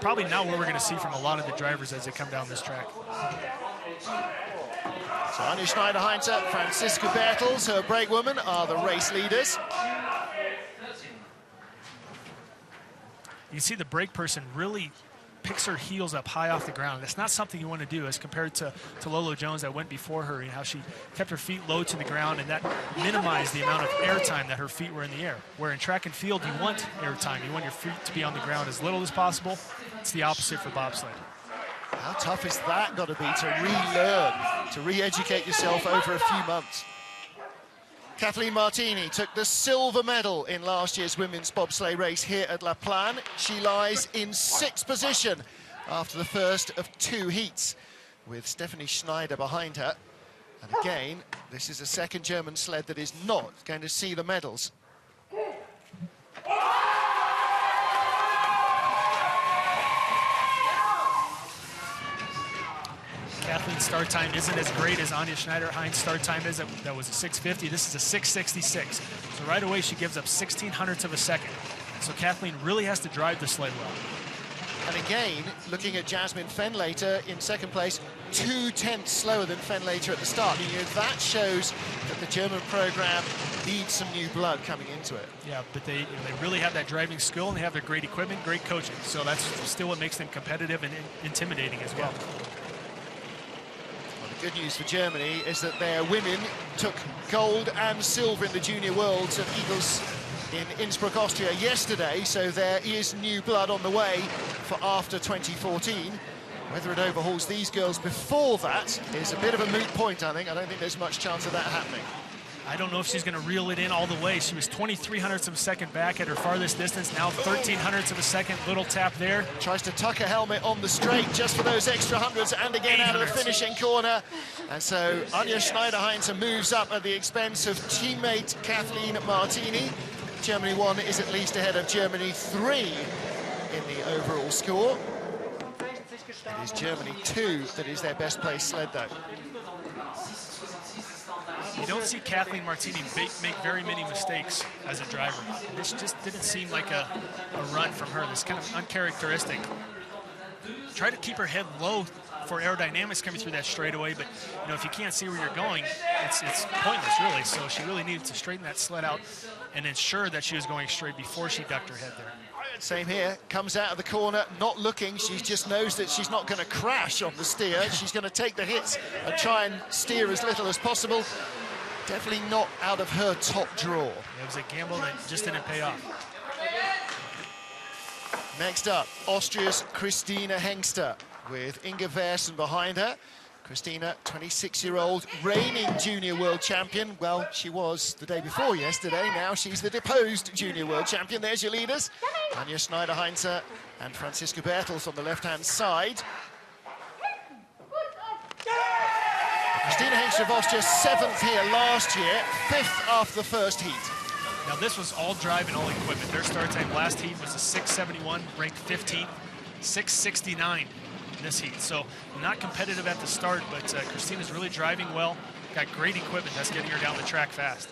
probably not what we're going to see from a lot of the drivers as they come down this track. So Anja Schneider-Heinze, Franziska Bertels, her brake woman, are the race leaders. You see the brake person really picks her heels up high off the ground. That's not something you want to do as compared to Lolo Jones that went before her, and how she kept her feet low to the ground, and that minimized the amount of air time that her feet were in the air. Where in track and field, you want air time. You want your feet to be on the ground as little as possible. It's the opposite for bobsled. How tough is that got to be to relearn, to re-educate yourself over a few months? Kathleen Martini took the silver medal in last year's women's bobsleigh race here at La Plagne. She lies in 6th position after the first of 2 heats, with Stephanie Schneider behind her. And again, this is a second German sled that is not going to see the medals. Kathleen's start time isn't as great as Anja Schneider-Heinz's start time is. That was a 6:50. This is a 6:66. So right away, she gives up 1600ths of a second. So Kathleen really has to drive the sled well. And again, looking at Jasmine Fenlater in second place, 2/10 slower than Fenlater at the start. You know, that shows that the German program needs some new blood coming into it. Yeah, but they really have that driving skill, and they have their great equipment, great coaching. So that's still what makes them competitive and intimidating as well. Good news for Germany is that their women took gold and silver in the Junior Worlds of Eagles in Innsbruck, Austria yesterday, so there is new blood on the way for after 2014. Whether it overhauls these girls before that is a bit of a moot point, I think. I don't think there's much chance of that happening. I don't know if she's going to reel it in all the way. She was 2300ths of a second back at her farthest distance, now 1300ths of a second, little tap there. Tries to tuck her helmet on the straight just for those extra hundreds, and again out of the finishing corner. And so Anja Schneider-Heinz moves up at the expense of teammate Kathleen Martini. Germany 1 is at least ahead of Germany 3 in the overall score. It is Germany 2 that is their best placed sled, though. You don't see Kathleen Martini make very many mistakes as a driver. This just didn't seem like a run from her. This kind of uncharacteristic. Try to keep her head low for aerodynamics coming through that straightaway, but you know, if you can't see where you're going, it's pointless, really. So she really needed to straighten that sled out and ensure that she was going straight before she ducked her head there. Same here, comes out of the corner, not looking. She just knows that she's not going to crash on the steer. She's going to take the hits and try and steer as little as possible. Definitely not out of her top draw. It was a gamble that just didn't pay off. Next up, Austria's Christina Hengster with Inga Versen behind her. Christina, 26-year-old reigning junior world champion. Well, she was the day before yesterday. Now she's the deposed junior world champion. There's your leaders, Anja Schneider-Heinz and Franziska Bertels on the left-hand side. Christina Hengster of Austria, 7th here last year, 5th after the first heat. Now this was all drive and all equipment. Their start time last heat was a 6:71, ranked 15th, 6:69 in this heat. So not competitive at the start, but Christina's really driving well. Got great equipment that's getting her down the track fast.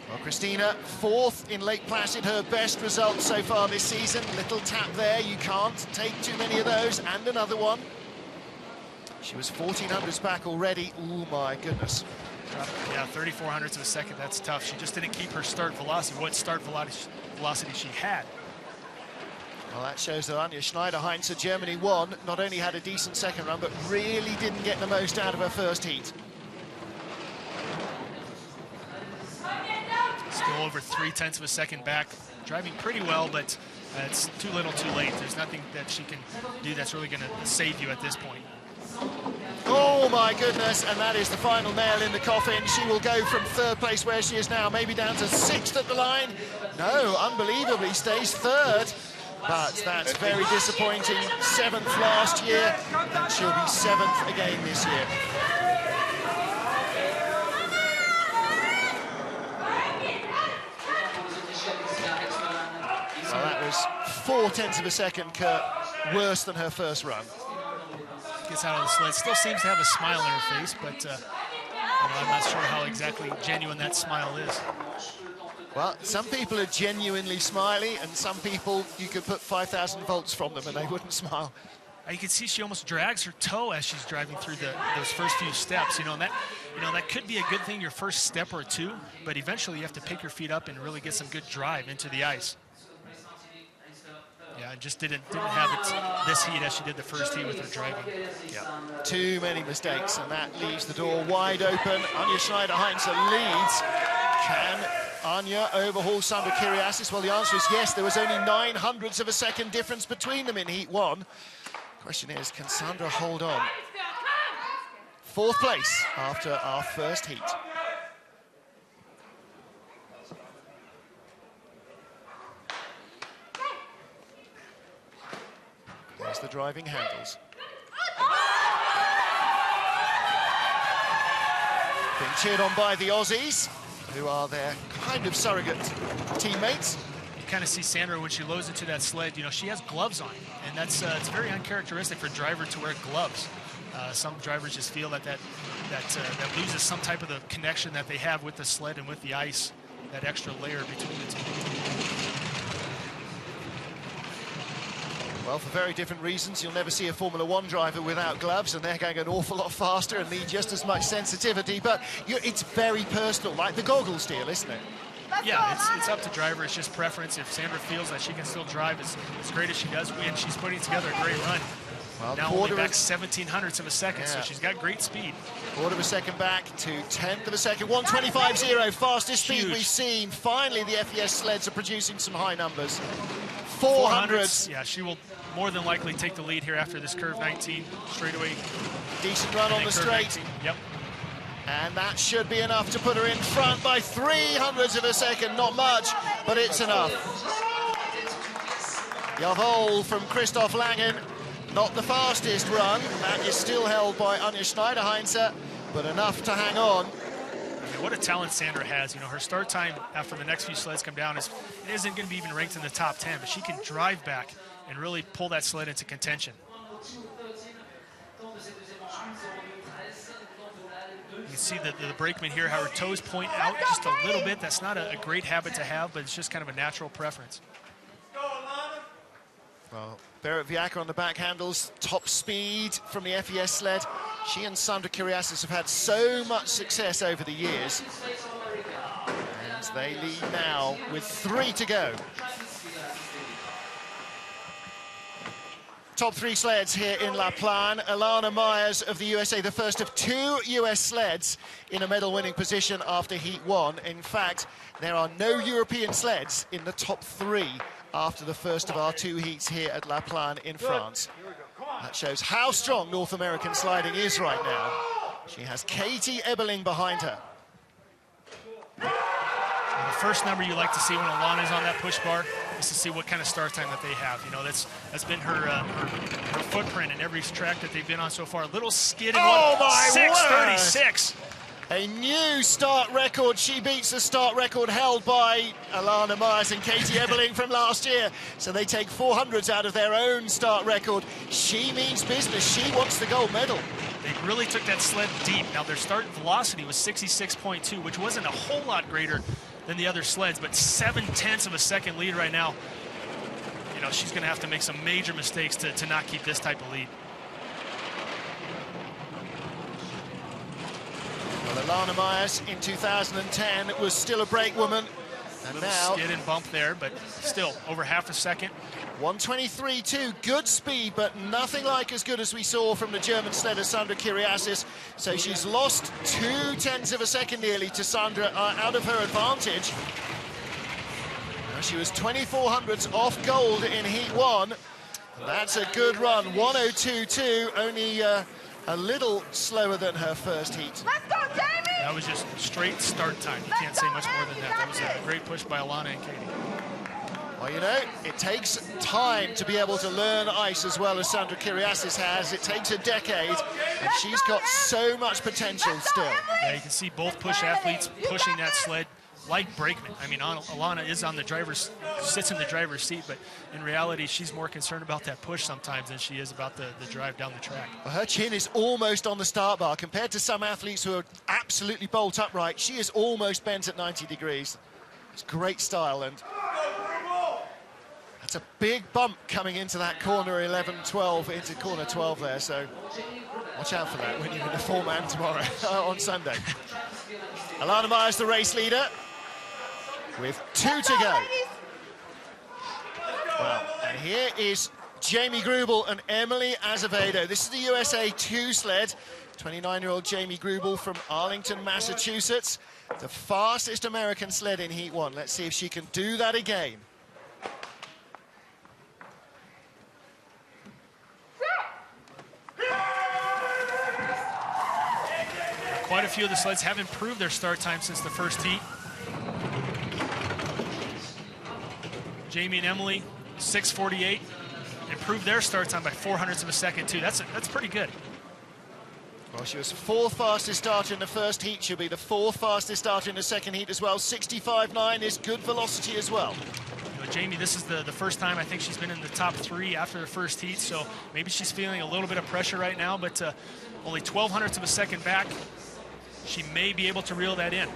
Well, Christina, 4th in Lake Placid, her best result so far this season. Little tap there, you can't take too many of those, and another one. She was 1400s back already. Oh my goodness. Yeah, 3400ths of a second, that's tough. She just didn't keep her start velocity, what start velocity she had. Well, that shows that Anja Schneider-Heinz of Germany 1 not only had a decent second run, but really didn't get the most out of her first heat. Still over 0.3 of a second back. Driving pretty well, but it's too little too late. There's nothing that she can do that's really going to save you at this point. Oh my goodness, and that is the final nail in the coffin. She will go from 3rd place where she is now, maybe down to 6th at the line. No, unbelievably stays 3rd. But that's very disappointing. 7th last year, and she'll be 7th again this year. Well, that was 0.4 of a second, Kurt, worse than her first run. Gets out of the sled, still seems to have a smile on her face, but you know, I'm not sure how exactly genuine that smile is. Well, some people are genuinely smiley, and some people, you could put 5,000 volts from them and they wouldn't smile. You can see she almost drags her toe as she's driving through those first few steps. And that could be a good thing your first step or two, but eventually you have to pick your feet up and really get some good drive into the ice. Yeah, and just didn't have it this heat as she did the first heat with her driving. Yeah, too many mistakes, and that leaves the door wide open. Anja Schneider-Heinze leads. Can Anja overhaul Sandra Kyriasis? Well, the answer is yes. There was only 0.09 of a second difference between them in heat 1. Question is, can Sandra hold on? 4th place after our first heat. There's the driving handles. Being cheered on by the Aussies, who are their kind of surrogate teammates. You kind of see Sandra when she loads into that sled, you know, she has gloves on, and that's it's very uncharacteristic for a driver to wear gloves. Some drivers just feel that loses some type of the connection that they have with the sled and with the ice, that extra layer between the two. Well, for very different reasons, you'll never see a Formula 1 driver without gloves, and they're going an awful lot faster and need just as much sensitivity, but it's very personal, like the goggles deal, isn't it? Yeah, it's up to driver. It's just preference. If Sandra feels that she can still drive as great as she does, and she's putting together a great run. Well, now only back 0.17 of a second, so she's got great speed. 1/4 of a second back to 1/10 of a second. 1:25.0, fastest speed we've seen. Finally, the FES sleds are producing some high numbers. 400s. Yeah, she will more than likely take the lead here after this curve 19 straightaway. Decent run on the straight. 19. Yep. And that should be enough to put her in front by 0.03 of a second. Not much, but it's enough. Jawohl from Christoph Langen. Not the fastest run. That is still held by Anja Schneider-Heinze, but enough to hang on. I mean, what a talent Sandra has. You know, her start time after the next few sleds come down isn't going to be even ranked in the top 10, but she can drive back and really pull that sled into contention. You can see the brakeman here, how her toes point out just a little bit. That's not a great habit to have, but it's just kind of a natural preference. Well, Berit Viaca on the back handles, top speed from the FES sled. She and Sandra Kyriasis have had so much success over the years. And they lead now with 3 to go. Top 3 sleds here in La Plagne. Alana Myers of the USA, the first of 2 US sleds in a medal-winning position after Heat 1. In fact, there are no European sleds in the top 3 after the first of our 2 heats here at La Plagne in France. That shows how strong North American sliding is right now. She has Katie Eberling behind her. The first number you like to see when Alana's on that push bar is to see what kind of start time that they have. You know, that's been her footprint in every track that they've been on so far. A little skid in 6:36. A new start record. She beats the start record held by Alana Myers and Katie Eberling from last year. So they take 400s out of their own start record. She means business. She wants the gold medal. They really took that sled deep. Now, their start velocity was 66.2, which wasn't a whole lot greater than the other sleds, but 0.7 of a second lead right now. You know, she's going to have to make some major mistakes to not keep this type of lead. Well, Alana Myers in 2010 was still a brake woman. And now skid and bump there, but still over half a second. 1:23.2, good speed, but nothing like as good as we saw from the German sledder Sandra Kyriasis. So she's lost 0.2 of a second nearly to Sandra out of her advantage. Now she was 2400ths off gold in Heat 1. That's a good run, 1:02.2, only a little slower than her first heat. Let's go, Jamie! That was just straight start time. You can't say much more than that. That was a great push by Alana and Katie. Well, you know, it takes time to be able to learn ice as well as Sandra Kyriasis has. It takes a decade, and she's got so much potential still. Yeah, you can see both push athletes pushing that sled like brakemen. I mean, Alana is on the sits in the driver's seat, but in reality, she's more concerned about that push sometimes than she is about the drive down the track. Well, her chin is almost on the start bar. Compared to some athletes who are absolutely bolt upright, she is almost bent at 90 degrees. It's great style, and that's a big bump coming into that corner 11-12, into corner 12 there, so watch out for that when you're in the 4-man tomorrow, on Sunday. Alana Myers, the race leader, with 2 to go. Well, and And here is Jamie Grubel and Emily Azevedo. This is the USA 2 sled. 29-year-old Jamie Grubel from Arlington, Massachusetts. The fastest American sled in Heat 1. Let's see if she can do that again. Quite a few of the sleds have improved their start time since the first heat. Jamie and Emily, 6:48, improved their start time by 0.04 of a second too. That's pretty good. Well, she was 4th fastest starter in the first heat. She'll be the 4th fastest starter in the second heat as well. 65.9 is good velocity as well. You know, Jamie, this is the first time I think she's been in the top 3 after the first heat, so maybe she's feeling a little bit of pressure right now, but only 0.12 of a second back. She may be able to reel that in.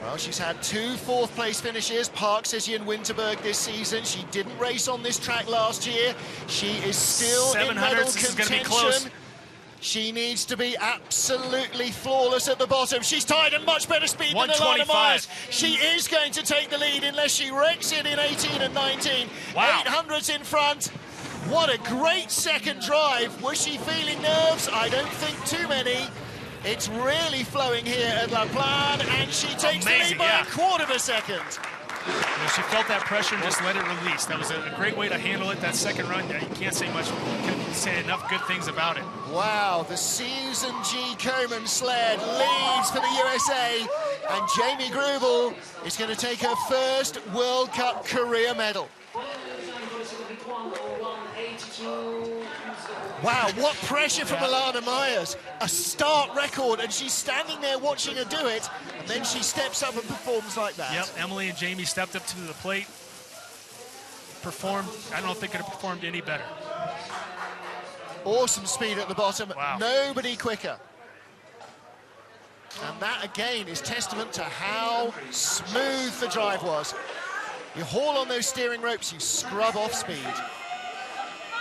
Well, she's had 2 4th-place finishes, Park City and Winterberg this season. She didn't race on this track last year. She is still in medal contention. She needs to be absolutely flawless at the bottom. She's tied at much better speed than Alana Myers. She is going to take the lead unless she wrecks it in 18 and 19. Wow. 800s in front. What a great second drive. Was she feeling nerves? I don't think too many. It's really flowing here at La Plagne, and she takes the lead by 1/4 of a second. You know, she felt that pressure and just let it release. That was a great way to handle it. That second run, you can't say much, couldn't say enough good things about it. Wow, the Susan G. Komen sled leads for the USA, and Jamie Grubel is going to take her first World Cup career medal. Wow, what pressure from Alana Myers. A start record, and she's standing there watching her do it, and then she steps up and performs like that. Yep, Emily and Jamie stepped up to the plate, performed. I don't think it could have performed any better. Awesome speed at the bottom. Wow. Nobody quicker. And that, again, is testament to how smooth the drive was. You haul on those steering ropes, you scrub off speed.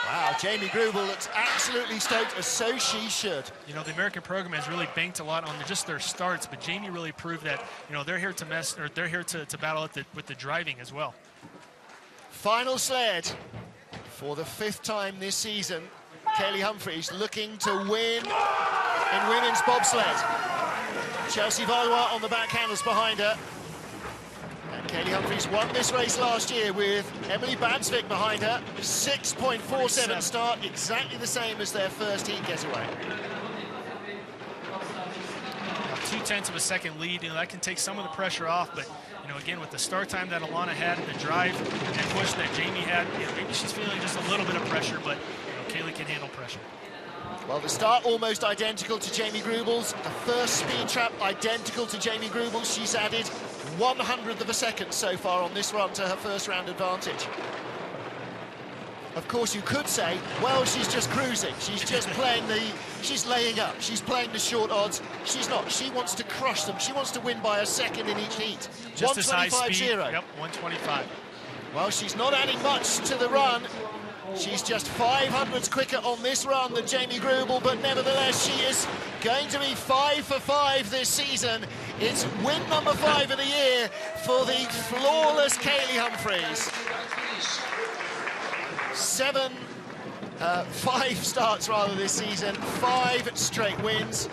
Wow, Jamie Grubel looks absolutely stoked, as so she should. You know, the American program has really banked a lot on just their starts, but Jamie really proved that, you know, they're here to they're here to battle with the driving as well. Final sled for the 5th time this season. Kaylee Humphries looking to win in women's bobsled. Chelsea Valois on the back handles behind her. And Kaylee Humphries won this race last year with Emily Badsvik behind her. 6.47 start, exactly the same as their first heat getaway. 0.2 of a second lead, you know, that can take some of the pressure off, but you know, again, with the start time that Alana had, the drive and push that Jamie had, you know, maybe she's feeling just a little bit of pressure, but you know, Kaylee can handle pressure. Well, the start almost identical to Jamie Grubel's. The first speed trap identical to Jamie Grubel's. She's added 1/100th of a second so far on this run to her first round advantage. Of course, you could say, well, she's just cruising. She's just playing she's laying up. She's playing the short odds. She's not. She wants to crush them. She wants to win by a second in each heat. Just as high speed. 125.0. Yep, 125. Well, she's not adding much to the run. She's just 500ths quicker on this run than Jamie Grubel, but nevertheless, she is going to be 5 for 5 this season. It's win number 5 of the year for the flawless Kaylee Humphries. 5 starts rather this season, 5 straight wins.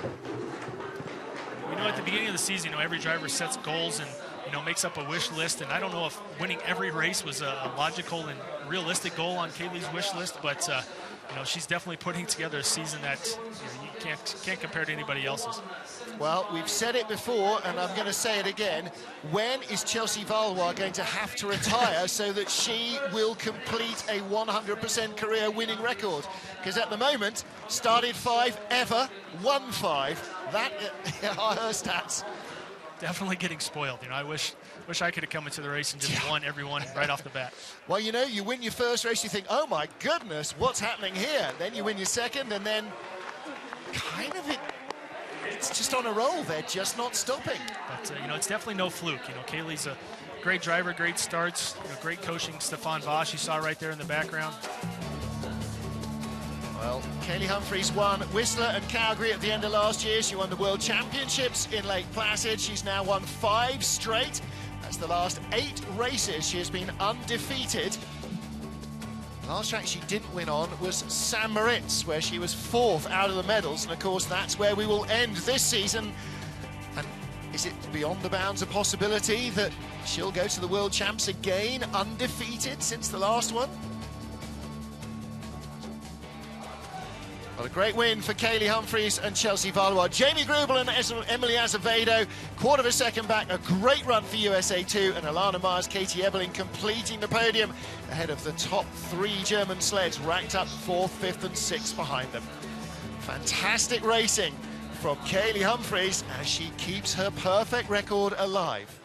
You know, at the beginning of the season, you know, every driver sets goals and, you know, makes up a wish list, and I don't know if winning every race was a logical and realistic goal on Kaylee's wish list, but you know, she's definitely putting together a season that, you know, you can't compare to anybody else's. Well, we've said it before, and I'm going to say it again. When is Chelsea Valois going to have to retire so that she will complete a 100% career winning record? Because at the moment, started 5 ever, won 5. That are her stats. Definitely getting spoiled. You know, I wish I could have come into the race and just won everyone right off the bat. Well, you know, you win your first race, you think, oh my goodness, what's happening here? Then you win your second, and then kind of it's just on a roll. They're just not stopping. But you know, it's definitely no fluke. You know, Kaylee's a great driver, great starts, you know, great coaching. Stefan Voss, you saw right there in the background. Well, Kaylee Humphries won Whistler and Calgary at the end of last year. She won the World Championships in Lake Placid. She's now won 5 straight. That's the last 8 races. She has been undefeated. The last track she didn't win on was San Moritz, where she was 4th out of the medals, and of course that's where we will end this season. And is it beyond the bounds of possibility that she'll go to the World Champs again, undefeated since the last one? Well, a great win for Kaylee Humphries and Chelsea Valois. Jamie Grubel and Emily Azevedo, quarter of a second back. A great run for USA 2, and Alana Myers, Katie Eberling completing the podium ahead of the top 3 German sleds, ranked up 4th, 5th and 6th behind them. Fantastic racing from Kaylee Humphries as she keeps her perfect record alive.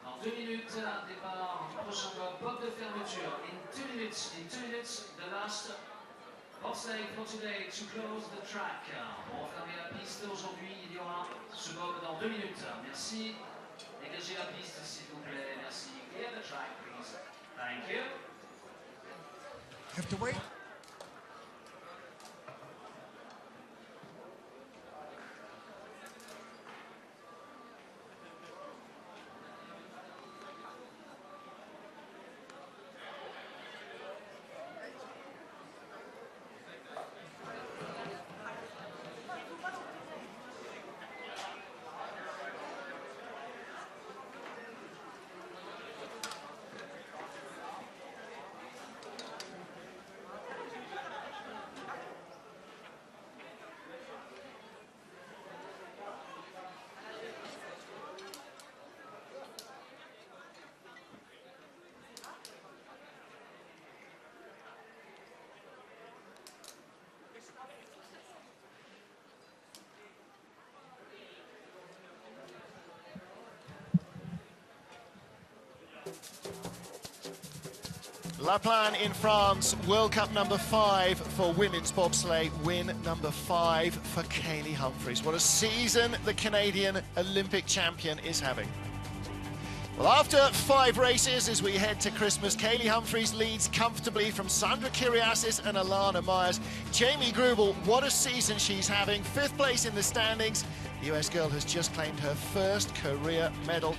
Dans 2 minutes, départ du prochain bloc de fermeture. In 2 minutes, the last Bobsleigh for today to close the track. Pour fermer la piste aujourd'hui, il y aura ce bloc dans 2 minutes. Merci. Dégagez la piste, s'il vous plaît. Merci. Clear the track, please. Thank you. You have to wait. La Plagne in France, World Cup number 5 for women's bobsleigh, win number 5 for Kaylee Humphries. What a season the Canadian Olympic champion is having. Well, after 5 races, as we head to Christmas, Kaylee Humphries leads comfortably from Sandra Kyriasis and Alana Myers. Jamie Grubel, what a season she's having. 5th place in the standings. The US girl has just claimed her first career medal.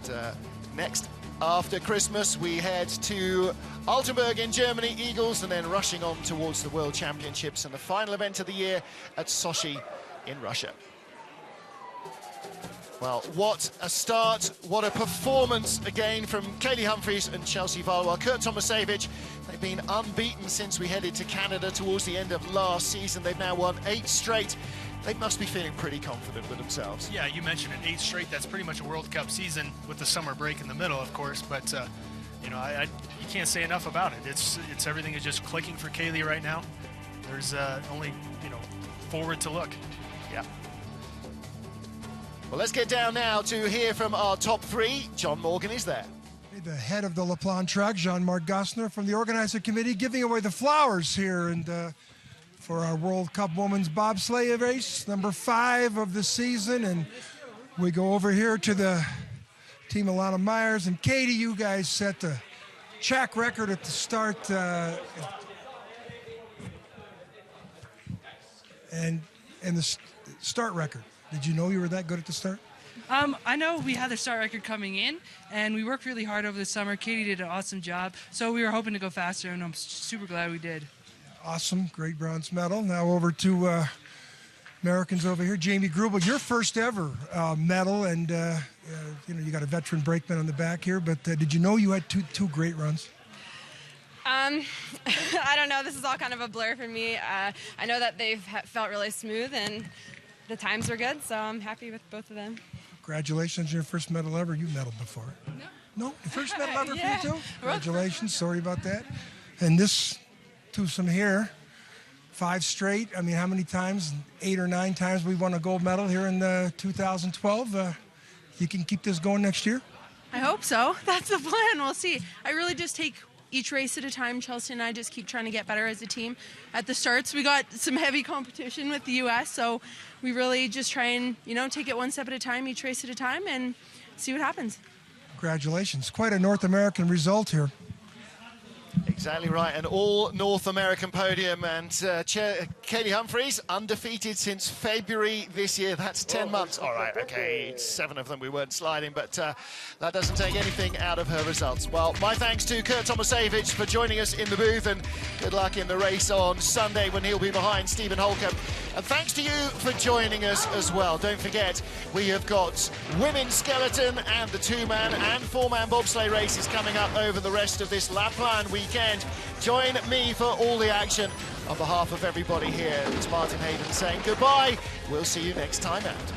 And next, after Christmas, we head to Altenburg in Germany, Eagles, and then rushing on towards the World Championships and the final event of the year at Sochi in Russia. Well, what a start, what a performance again from Kaylee Humphries and Chelsea Valois. Kurt Tomasevich, they've been unbeaten since we headed to Canada towards the end of last season. They've now won 8 straight. They must be feeling pretty confident with themselves. Yeah, you mentioned it, 8 straight. That's pretty much a World Cup season with the summer break in the middle, of course. But you know, you can't say enough about it. It's everything is just clicking for Kaylee right now. There's only forward to look. Yeah. Well, let's get down now to hear from our top 3. John Morgan is there. The head of the La Plagne track, Jean-Marc Gossner from the organizer committee, giving away the flowers here and. For our World Cup Women's Bobsleigh race, number 5 of the season. And we go over here to the team Alana Myers. And Katie, you guys set the track record at the start. And the start record. Did you know you were that good at the start? I know we had the start record coming in, and we worked really hard over the summer. Katie did an awesome job. So we were hoping to go faster, and I'm super glad we did. Awesome, great bronze medal. Now over to Americans over here. Jamie Grubel, your first ever medal, and you got a veteran brakeman on the back here. But did you know you had two great runs? I don't know. This is all kind of a blur for me. I know that they've felt really smooth, and the times were good, so I'm happy with both of them. Congratulations, your first medal ever. You medaled before. No. No, your first medal ever yeah. for you too. Congratulations. Sorry about that. And this twosome here, 5 straight. I mean, how many times? 8 or 9 times we won a gold medal here in 2012. You can keep this going next year? I hope so. That's the plan. We'll see. I really just take each race at a time. Chelsea and I just keep trying to get better as a team. At the starts, we got some heavy competition with the U.S., so we really just try and, take it one step at a time, each race at a time, and see what happens. Congratulations. Quite a North American result here. Exactly right, an all North American podium, and Kaylee Humphries undefeated since February this year. That's 10 months. All right, okay, 7 of them we weren't sliding, but that doesn't take anything out of her results. Well, my thanks to Kurt Tomasevich for joining us in the booth, and good luck in the race on Sunday when he'll be behind Stephen Holcomb. And thanks to you for joining us as well. Don't forget, we have got women's skeleton and the 2-man and 4-man bobsleigh races coming up over the rest of this Plagne weekend. Join me for all the action. On behalf of everybody here, it's Martin Hayden saying goodbye. We'll see you next time out.